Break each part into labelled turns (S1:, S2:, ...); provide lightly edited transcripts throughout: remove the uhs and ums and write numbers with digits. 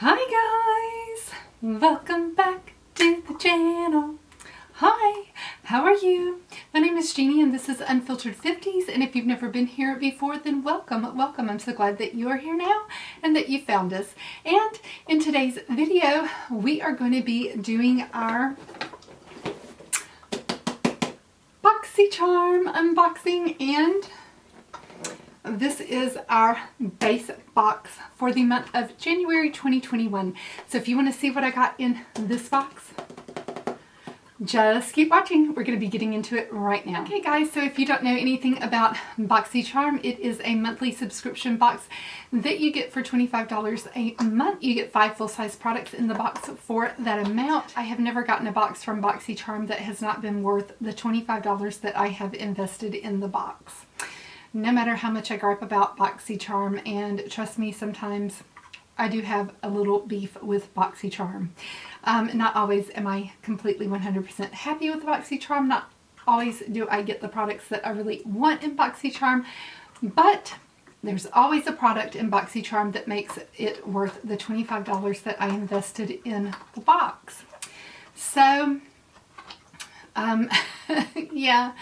S1: Hi guys! Welcome back to the channel. Hi, how are you? My name is Jeannie and this is Unfiltered 50s, and if you've never been here before, then welcome, welcome. I'm so glad that you are here now and that you found us. And in today's video, we are going to be doing our Boxycharm unboxing, and this is our base box for the month of January 2021. So if you want to see what I got in this box, just keep watching. We're going to be getting into it right now. Okay guys, so if you don't know anything about Boxycharm, it is a monthly subscription box that you get for $25 a month. You get 5 full-size products in the box for that amount. I have never gotten a box from Boxycharm that has not been worth the $25 that I have invested in the box. No matter how much I gripe about Boxycharm, and trust me, sometimes I do have a little beef with Boxycharm. Not always am I completely 100% happy with Boxycharm. Not always do I get the products that I really want in Boxycharm, but there's always a product in Boxycharm that makes it worth the $25 that I invested in the box. So yeah,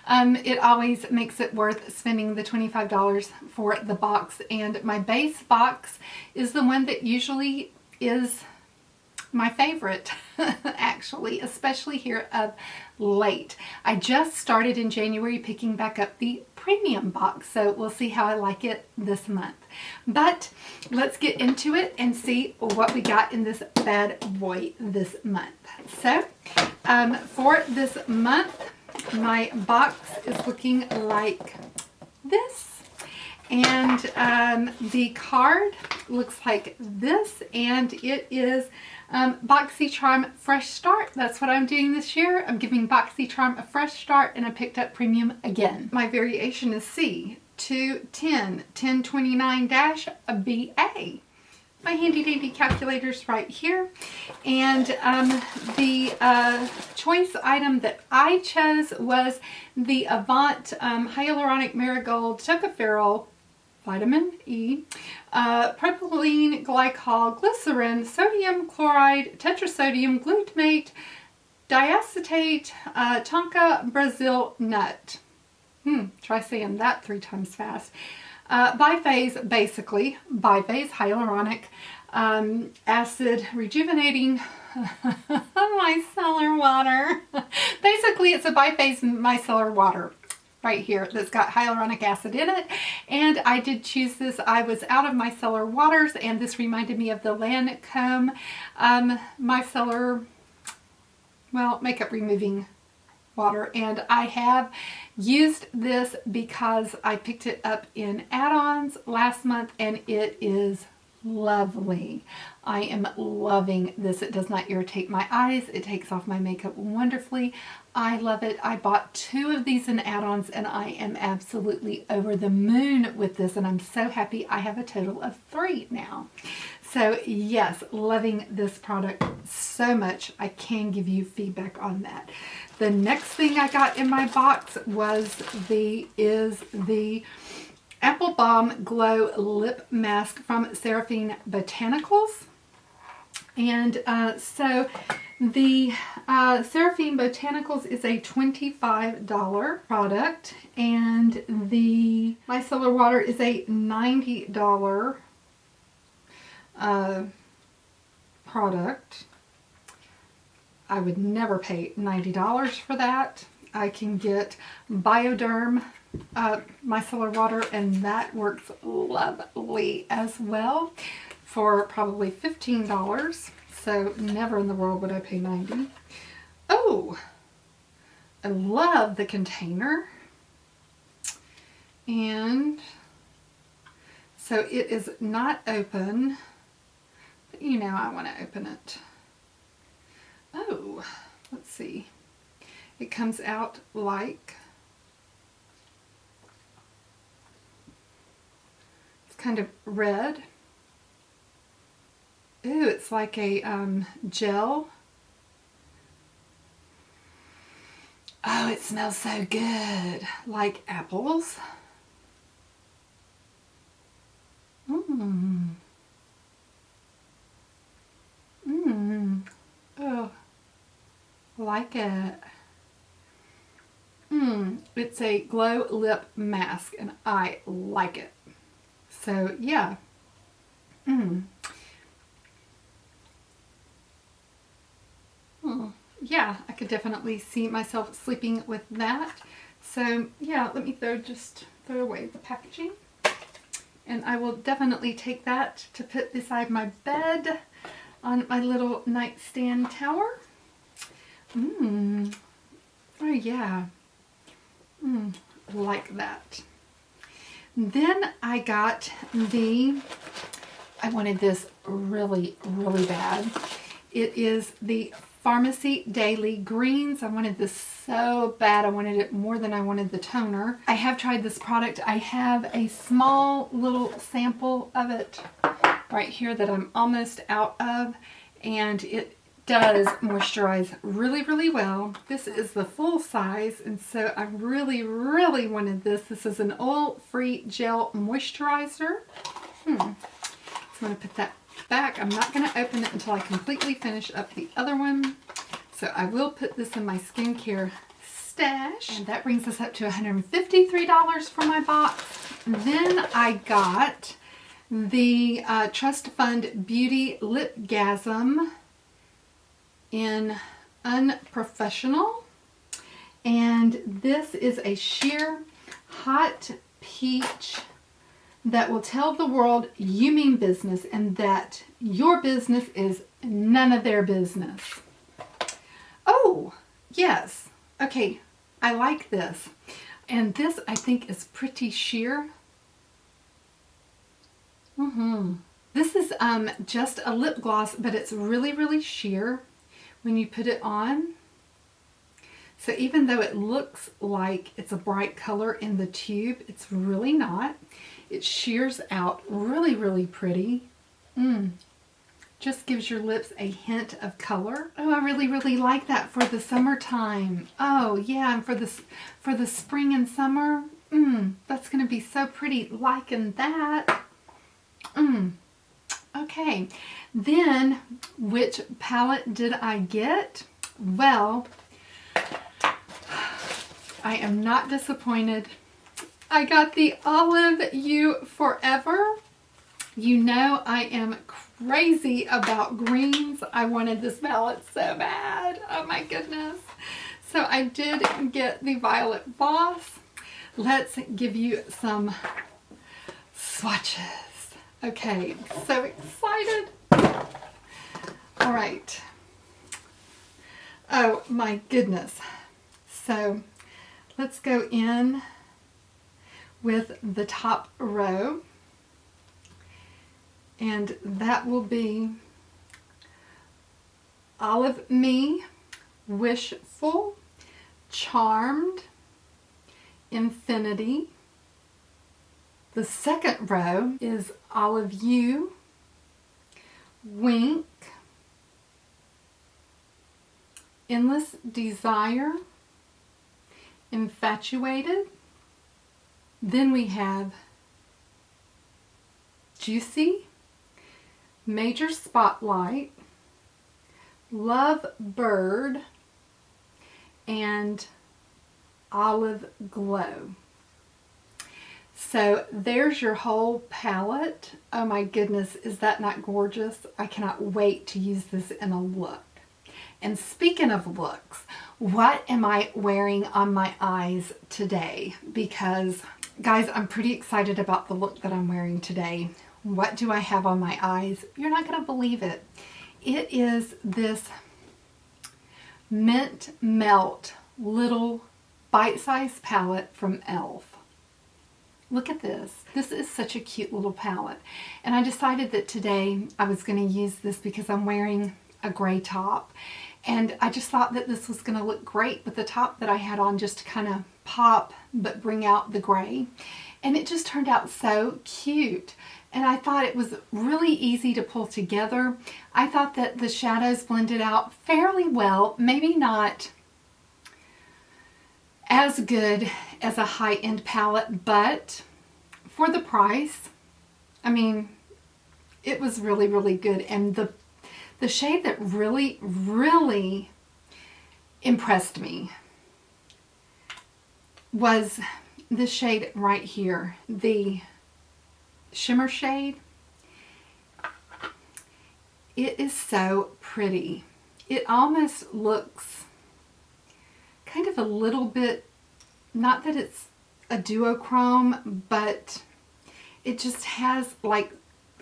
S1: it always makes it worth spending the $25 for the box, and my base box is the one that usually is my favorite actually, especially here of late. I just started in January picking back up the premium box, so we'll see how I like it this month. But let's get into it and see what we got in this bad boy this month. So for this month, my box is looking like this, and the card looks like this, and it is Boxycharm Fresh Start. That's what I'm doing this year. I'm giving Boxycharm a fresh start, and I picked up premium again. My variation is C210-1029-BA. My handy dandy calculator's right here, and the choice item that I chose was the Avant Hyaluronic Marigold Tocopherol Vitamin E, propylene glycol, glycerin, sodium chloride, tetrasodium glutamate, diacetate, tonka Brazil nut. Try saying that 3 times fast. Biphase, basically, biphase hyaluronic acid rejuvenating micellar water. Basically, it's a biphase micellar water right here that's got hyaluronic acid in it, and I did choose this. I was out of micellar waters, and this reminded me of the Lancome micellar, well, makeup removing water, and I have used this because I picked it up in add-ons last month, and it is lovely. I am loving this. It does not irritate my eyes. It takes off my makeup wonderfully. I love it. I bought 2 of these in add-ons, and I am absolutely over the moon with this, and I'm so happy I have a total of 3 now. So yes, loving this product so much. I can give you feedback on that. The next thing I got in my box was the Apple Balm Glow Lip Mask from Seraphine Botanicals. And so the Seraphine Botanicals is a $25 product, and the micellar water is a $90 product. I would never pay $90 for that. I can get Bioderm micellar water, and that works lovely as well, for probably $15. So never in the world would I pay $90. Oh, I love the container. And so it is not open, but you know I want to open it. Oh, let's see. It comes out like, it's kind of red. Ooh, it's like a gel. Oh, it smells so good, like apples. like it. It's a glow lip mask and I like it. So yeah. Yeah, I could definitely see myself sleeping with that. So yeah, let me throw away the packaging. And I will definitely take that to put beside my bed on my little nightstand tower. Oh yeah. Like that. Then I got I wanted this really, really bad. It is the Pharmacy Daily Greens. I wanted this so bad. I wanted it more than I wanted the toner. I have tried this product. I have a small little sample of it right here that I'm almost out of, and it does moisturize really, really well. This is the full size, and so I really, really wanted this. This is an oil-free gel moisturizer. So I'm going to put that back. I'm not going to open it until I completely finish up the other one. So I will put this in my skincare stash. And that brings us up to $153 for my box. Then I got the Trust Fund Beauty Lipgasm in Unprofessional. And this is a sheer hot peach that will tell the world you mean business and that your business is none of their business. Oh, yes. Okay, I like this. And this I think is pretty sheer. This is just a lip gloss, but it's really, really sheer when you put it on. So even though it looks like it's a bright color in the tube, it's really not. It shears out really, really pretty. Just gives your lips a hint of color. Oh, I really, really like that for the summertime. Oh yeah, and for the spring and summer. That's gonna be so pretty, liking that. Okay, then which palette did I get? Well, I am not disappointed. I got the Olive You Forever. You know I am crazy about greens. I wanted this palette so bad. Oh my goodness. So I did get the Violet Boss. Let's give you some swatches. Okay, so excited. All right. Oh my goodness. So let's go in with the top row, and that will be Olive Me, Wishful, Charmed, Infinity. The second row is Olive You, Wink, Endless Desire, Infatuated. Then we have Juicy, Major Spotlight, Love Bird, and Olive Glow. So there's your whole palette. Oh my goodness, is that not gorgeous? I cannot wait to use this in a look. And speaking of looks, what am I wearing on my eyes today? Because guys, I'm pretty excited about the look that I'm wearing today. What do I have on my eyes? You're not going to believe it. It is this Mint Melt little bite-sized palette from e.l.f. Look at this. This is such a cute little palette. And I decided that today I was going to use this because I'm wearing a gray top. And I just thought that this was going to look great with the top that I had on, just to kind of pop but bring out the gray. And it just turned out so cute. And I thought it was really easy to pull together. I thought that the shadows blended out fairly well. Maybe not as good as a high-end palette, but for the price, I mean, it was really, really good. And the shade that really, really impressed me was this shade right here, the shimmer shade. It is so pretty. It almost looks kind of a little bit, not that it's a duochrome, but it just has like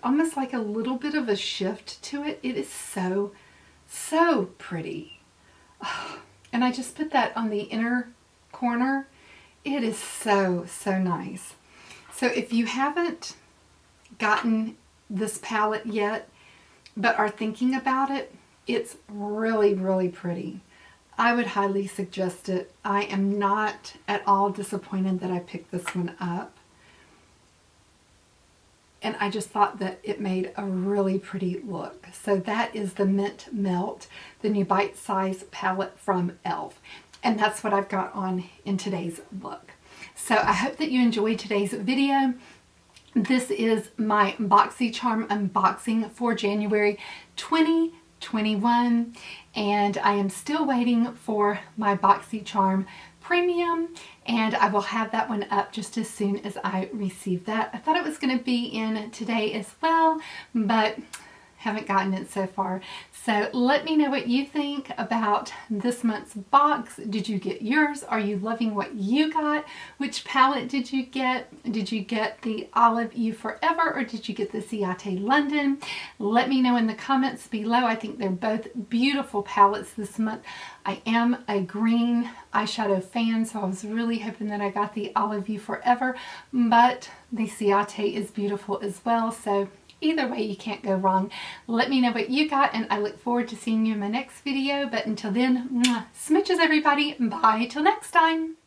S1: almost like a little bit of a shift to it. It is so, so pretty. Oh, and I just put that on the inner corner. It is so, so nice. So if you haven't gotten this palette yet, but are thinking about it, it's really, really pretty. I would highly suggest it. I am not at all disappointed that I picked this one up. And I just thought that it made a really pretty look. So that is the Mint Melt, the new bite-size palette from e.l.f. And that's what I've got on in today's look. So I hope that you enjoyed today's video. This is my Boxycharm unboxing for January 2021, and I am still waiting for my Boxycharm Premium, and I will have that one up just as soon as I receive that. I thought it was going to be in today as well, but haven't gotten it so far. So let me know what you think about this month's box. Did you get yours? Are you loving what you got? Which palette did you get? Did you get the Olive You Forever, or did you get the Ciate London? Let me know in the comments below. I think they're both beautiful palettes this month. I am a green eyeshadow fan, so I was really hoping that I got the Olive You Forever, but the Ciate is beautiful as well. So either way, you can't go wrong. Let me know what you got, and I look forward to seeing you in my next video. But until then, smooches everybody. Bye till next time.